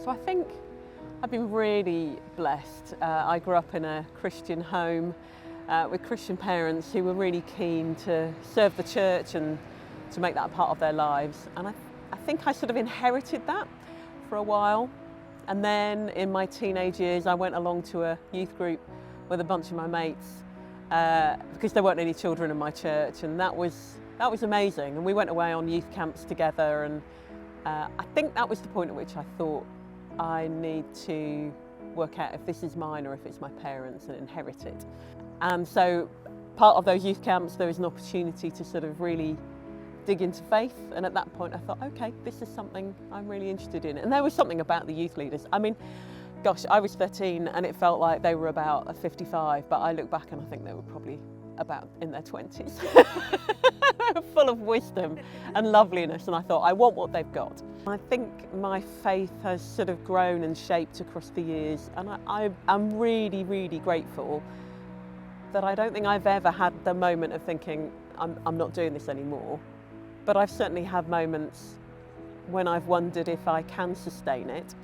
So I think I've been really blessed. I grew up in a Christian home with Christian parents who were really keen to serve the church and to make that a part of their lives. And I think I sort of inherited that for a while. And then in my teenage years, I went along to a youth group with a bunch of my mates because there weren't any children in my church, and that was amazing. And we went away on youth camps together, and I think that was the point at which I thought I need to work out if this is mine or if it's my parents and inherit it. And so part of those youth camps, there was an opportunity to sort of really dig into faith, and at that point I thought, okay, this is something I'm really interested in. And there was something about the youth leaders. I mean, gosh, I was 13 and it felt like they were about 55, but I look back and I think they were probably about in their 20s. They were full of wisdom and loveliness, and I thought, I want what they've got. I think my faith has sort of grown and shaped across the years, and I'm really, really grateful that I don't think I've ever had the moment of thinking, I'm not doing this anymore. But I've certainly had moments when I've wondered if I can sustain it.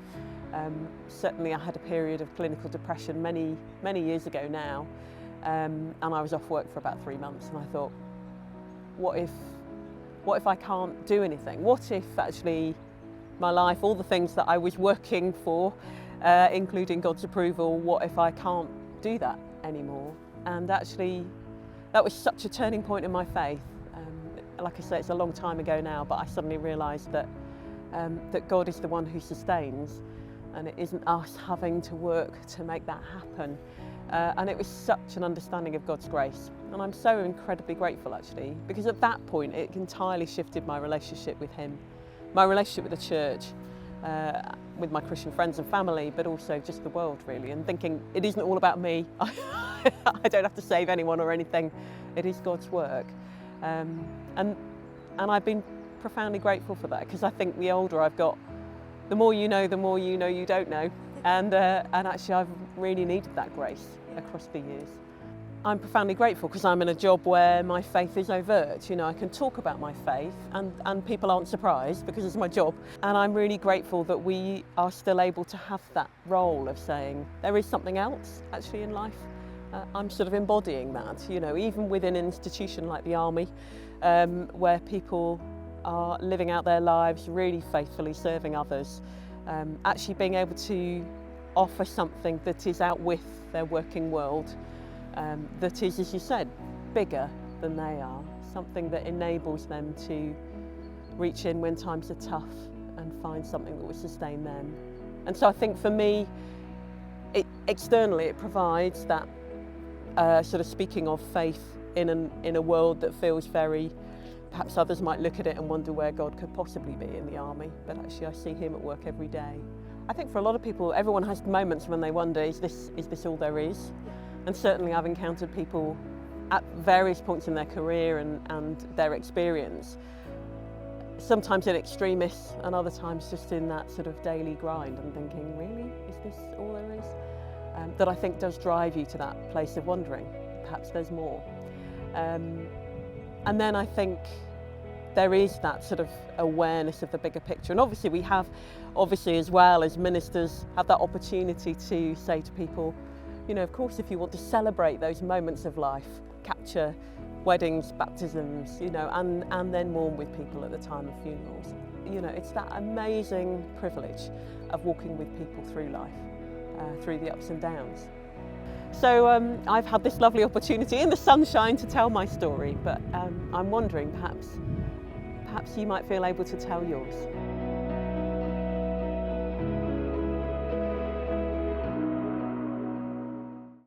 Certainly I had a period of clinical depression many years ago now, and I was off work for about 3 months, and I thought, what if I can't do anything? What if actually my life, all the things that I was working for, including God's approval, what if I can't do that anymore? And actually that was such a turning point in my faith. Like I say, it's a long time ago now, but I suddenly realised that God is the one who sustains, and it isn't us having to work to make that happen. And it was such an understanding of God's grace. And I'm so incredibly grateful, actually, because at that point it entirely shifted my relationship with Him, my relationship with the church, with my Christian friends and family, but also just the world, really, and thinking it isn't all about me. I don't have to save anyone or anything. It is God's work. And I've been profoundly grateful for that, because I think the older I've got, the more you know you don't know. And actually I've really needed that grace across the years. I'm profoundly grateful because I'm in a job where my faith is overt. You know, I can talk about my faith and people aren't surprised because it's my job. And I'm really grateful that we are still able to have that role of saying there is something else actually in life. I'm sort of embodying that, you know, even within an institution like the Army, where people are living out their lives really faithfully serving others, actually being able to offer something that is out with their working world, that is, as you said, bigger than they are, something that enables them to reach in when times are tough and find something that will sustain them. And so I think for me, externally it provides that sort of speaking of faith in a world that feels very, perhaps others might look at it and wonder where God could possibly be in the Army, but actually I see Him at work every day. I think for a lot of people, everyone has moments when they wonder, is this all there is? And certainly I've encountered people at various points in their career and their experience, sometimes in extremis and other times just in that sort of daily grind, and thinking, really, is this all there is? That I think does drive you to that place of wondering, perhaps there's more. And then I think there is that sort of awareness of the bigger picture. And obviously we have, as well as ministers, have that opportunity to say to people, you know, of course, if you want to celebrate those moments of life, capture weddings, baptisms, you know, and then mourn with people at the time of funerals. You know, it's that amazing privilege of walking with people through life, through the ups and downs. So I've had this lovely opportunity in the sunshine to tell my story, but I'm wondering perhaps you might feel able to tell yours.